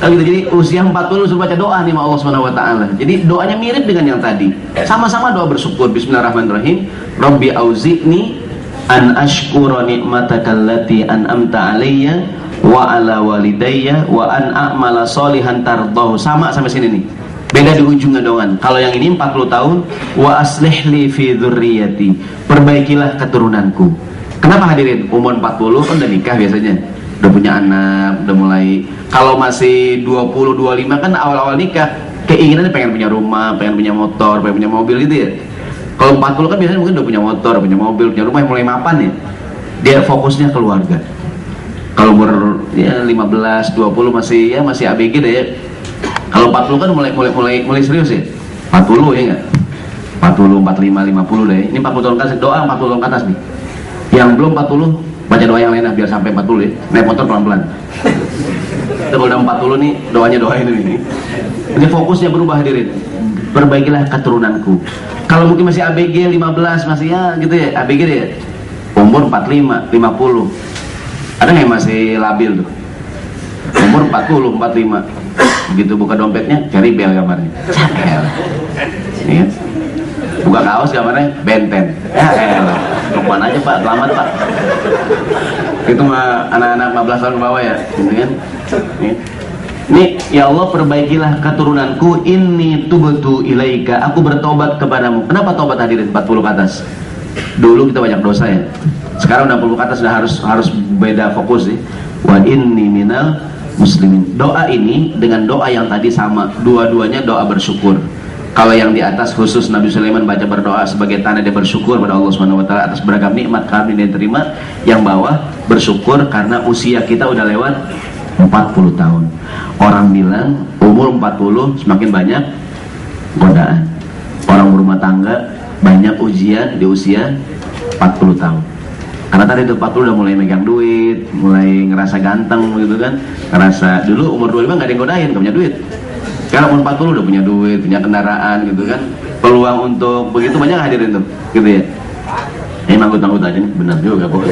Gitu, jadi usia 40 suruh baca doa nih sama Allah Subhanahu wa taala. Jadi doanya mirip dengan yang tadi. Sama-sama doa bersyukur. Bismillahirrahmanirrahim. Rabbi auzi'ni an ashkura ni'mataka allati an'amta alayya wa ala walidayya wa an a'mala sholihan tardahu. Sama sampai sini nih. Beda di ujungnya doang. Kalau yang ini 40 tahun, wa aslihli fi dzurriyyati, perbaikilah keturunanku. Kenapa hadirin? Umur 40 kan udah nikah biasanya. Udah punya anak, udah mulai. Kalau masih 20 25 kan awal-awal nikah, keinginannya pengen punya rumah, pengen punya motor, pengen punya mobil gitu ya. Kalau 40 kan biasanya mungkin udah punya motor, punya mobil, punya rumah, yang mulai mapan ya. Dia fokusnya keluarga. Kalau umur ya 15 20 masih ABG deh ya. Kalau 40 kan mulai serius ya. 40 ya enggak? 40, 45, 50 deh. Ini 40 tahun ke atas, doa 40 tahun ke atas nih. Yang belum 40 baca doa yang lain lah biar sampai 40 ya. Naik motor pelan-pelan. Kalau udah 40 nih doanya doa ini nih. Ini fokusnya berubah hadirin. Perbaikilah keturunanku. Kalau mungkin masih ABG 15 masih ya gitu ya, ABG deh ya. Umur 45, 50. Ada nggak yang masih labil tuh? Umur 40, 45. begitu buka dompetnya cari bel gambarnya, ya. Buka kaos gambarnya benten, kemana aja Pak, selamat Pak. Itu mah anak-anak 15 tahun ke bawah ya, gitu kan. Nih, ya Allah perbaikilah keturunanku, inni tubtu ilaika, aku bertobat kepadamu. Kenapa tobat hadirin 40 ke atas? Dulu kita banyak dosa ya. Sekarang udah 40 ke atas sudah harus beda fokus sih. Wa inni minal muslimin. Doa ini dengan doa yang tadi sama, dua-duanya doa bersyukur. Kalau yang di atas khusus Nabi Sulaiman baca berdoa sebagai tanda dia bersyukur pada Allah Subhanahu wa taala atas beragam nikmat kami dia terima. Yang bawah bersyukur karena usia kita udah lewat 40 tahun. Orang bilang umur 40 semakin banyak godaan. Orang berumah tangga banyak ujian di usia 40 tahun. Karena tadi itu 40 udah mulai megang duit, mulai ngerasa ganteng gitu kan. Ngerasa dulu umur 25 gak ada yang godain, gak punya duit. Sekarang umur 40 udah punya duit, punya kendaraan gitu kan. Peluang untuk begitu banyak hadirin tuh, gitu ya. Emang nganggut aja nih, benar juga kok.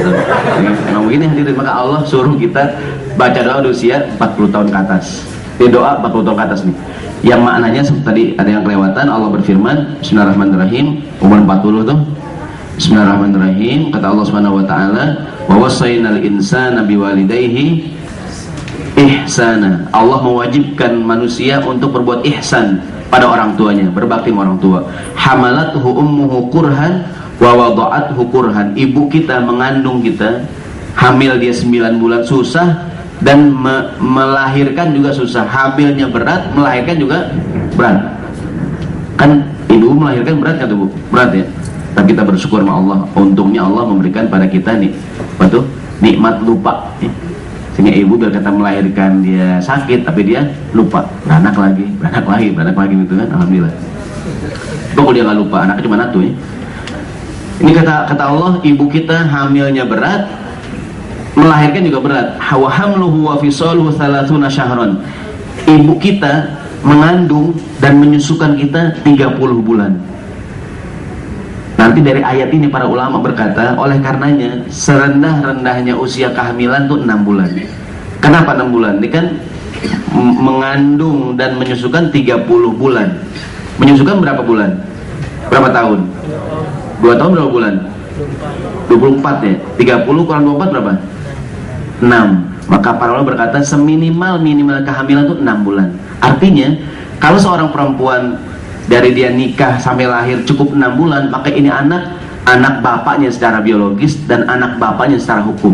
Emang begini hadirin, maka Allah suruh kita baca doa di usia 40 tahun ke atas. Ini doa 40 tahun ke atas nih. Yang maknanya seperti tadi ada yang kelewatan, Allah berfirman, Bismillahirrahmanirrahim, umur 40 tuh. Bismillahirrahmanirrahim, kata Allah Subhanahu wa taala, wa wassaynal insana biwalidayhi ihsana. Allah mewajibkan manusia untuk berbuat ihsan pada orang tuanya, berbakti sama orang tua. Hamalathu ummuhu kurhan wa wada'athu kurhan. Ibu kita mengandung kita, hamil dia 9 bulan susah dan melahirkan juga susah. Hamilnya berat, melahirkan juga berat. Kan ibu melahirkan berat kan tuh Bu? Berat ya. Tapi kita bersyukur sama Allah. Untungnya Allah memberikan pada kita nih, apa tuh? Nikmat lupa. Sehingga ibu biar kata melahirkan dia sakit, tapi dia lupa, beranak lagi gitu kan. Alhamdulillah. Kalau dia nggak lupa, anaknya cuma satu ya. Ini kata Allah, ibu kita hamilnya berat, melahirkan juga berat. Wa hamluhu wa fisaluhu 30 syahran. Ibu kita mengandung dan menyusukan kita 30 bulan. Nanti dari ayat ini para ulama berkata, oleh karenanya serendah-rendahnya usia kehamilan tuh 6 bulan. Kenapa 6 bulan? Ini kan mengandung dan menyusukan 30 bulan. Menyusukan berapa bulan? Berapa tahun? 2 tahun berapa bulan? 24 ya. 30 kurang 24 berapa? 6. Maka para ulama berkata seminimal kehamilan tuh 6 bulan. Artinya kalau seorang perempuan dari dia nikah sampai lahir cukup 6 bulan, maka ini anak bapaknya secara biologis dan anak bapaknya secara hukum.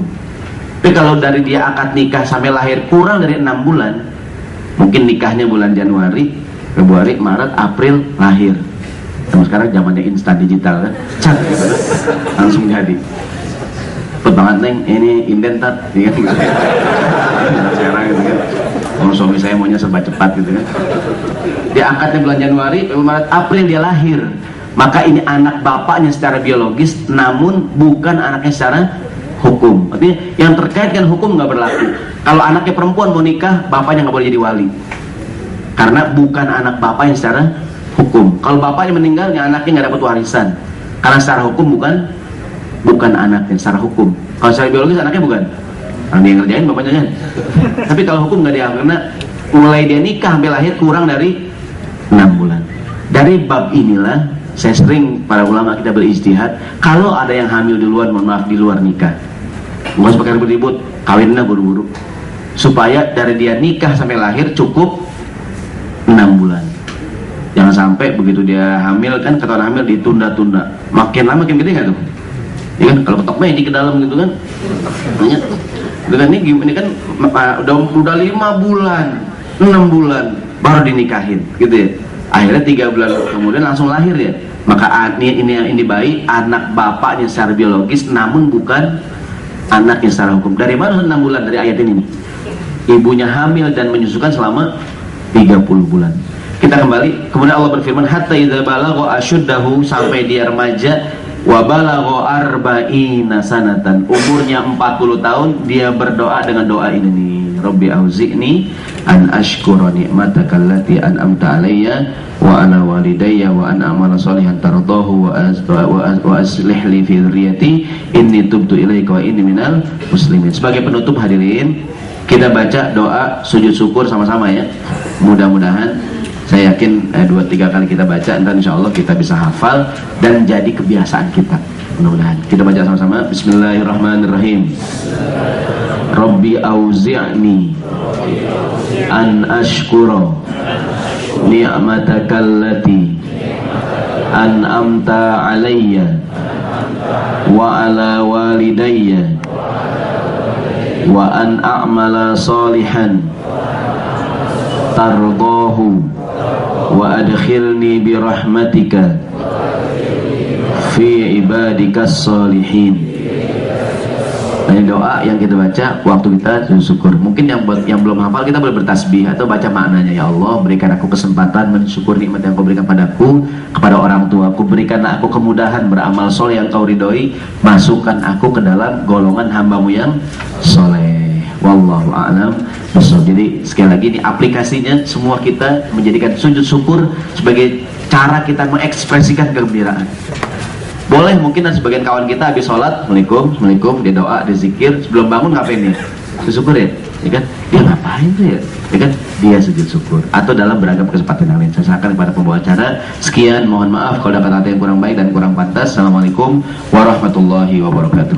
Tapi kalau dari dia akad nikah sampai lahir kurang dari 6 bulan, mungkin nikahnya bulan Januari, Februari, Maret, April, lahir. Sama sekarang zamannya instan digital kan, cat gitu, langsung jadi. Cepet banget Neng, ini indentat, ya kan? Sekarang gitu kan. Kalau suami saya maunya serba cepat gitu kan. Dia angkatnya bulan Januari, Maret, April dia lahir. Maka ini anak bapaknya secara biologis, namun bukan anaknya secara hukum. Artinya yang terkait dengan hukum nggak berlaku. Kalau anaknya perempuan mau nikah, bapaknya nggak boleh jadi wali. Karena bukan anak bapaknya secara hukum. Kalau bapaknya meninggal, ya anaknya nggak dapat warisan. Karena secara hukum bukan anaknya secara hukum. Kalau secara biologis anaknya bukan. Nah, dia ngerjain bapaknya kan. Tapi kalau hukum nggak diambil, karena mulai dia nikah sampai lahir kurang dari 6 bulan. Dari bab inilah saya sering para ulama kita berijtihad, kalau ada yang hamil di luar, mohon maaf, di luar nikah, nggak usah pakai ribut-ribut, kawinlah buru-buru, supaya dari dia nikah sampai lahir cukup 6 bulan. Jangan sampai begitu dia hamil, kan ketahuan hamil ditunda-tunda, makin lama makin gede nggak tuh? Ya kan, kalau ketok medik ke dalam gitu kan, banyak. Dengan ini kan udah 5 bulan, 6 bulan baru dinikahin, gitu ya. Akhirnya 3 bulan kemudian langsung lahir ya. Maka ini bayi anak bapaknya secara biologis, namun bukan anaknya secara hukum. Dari mana 6 bulan? Dari ayat ini nih. Ibunya hamil dan menyusukan selama 30 bulan. Kita kembali, kemudian Allah berfirman, hatta idza balagha asyuddahu, sampai dia remaja, wa balagha arba'ina sanatan, umurnya 40 tahun, dia berdoa dengan doa ini nih, Rabbi auzi'ni an ashkura ni'mataka allati an'amta alayya wa ala walidayya wa an a'mala shalihan tardahu wa aslih li fi dzurriyyati inni tubtu ilaika wa inni minal muslimin. Sebagai penutup hadirin, kita baca doa sujud syukur sama-sama ya. Mudah-mudahan, saya yakin 2-3 kali kita baca, entar insya Allah kita bisa hafal dan jadi kebiasaan kita. Mudah-mudahan kita baca sama-sama. Bismillahirrahmanirrahim. Rabbi auzi'ni an ashkura ni'mataka allati an'amta alayya wa ala walidayya wa an a'mala salihan tardahu wa adkhilni bi rahmatika fi ibadikas salihin. Ini doa yang kita baca waktu kita bersyukur. Mungkin yang belum hafal, kita boleh bertasbih atau baca maknanya. Ya Allah, berikan aku kesempatan mensyukur nikmat yang Kau berikan padaku, kepada orang tuaku. Berikanlah aku kemudahan beramal soleh yang Kau ridhoi. Masukkan aku ke dalam golongan hamba-Mu yang soleh. Wallahu a'lam bishawab. Jadi sekali lagi ini aplikasinya, semua kita menjadikan sujud syukur sebagai cara kita mengekspresikan kegembiraan. Boleh mungkin dan sebagian kawan kita habis sholat, Assalamualaikum, dia doa, dia zikir, sebelum bangun ngapain nih? Syukur ya kan? Dia ngapain tuh ya kan? Dia sujud syukur. Atau dalam beragam kesempatan yang lain. Saya serahkan kepada pembawa acara. Sekian, mohon maaf kalau ada kata-kata yang kurang baik dan kurang pantas. Assalamualaikum warahmatullahi wabarakatuh.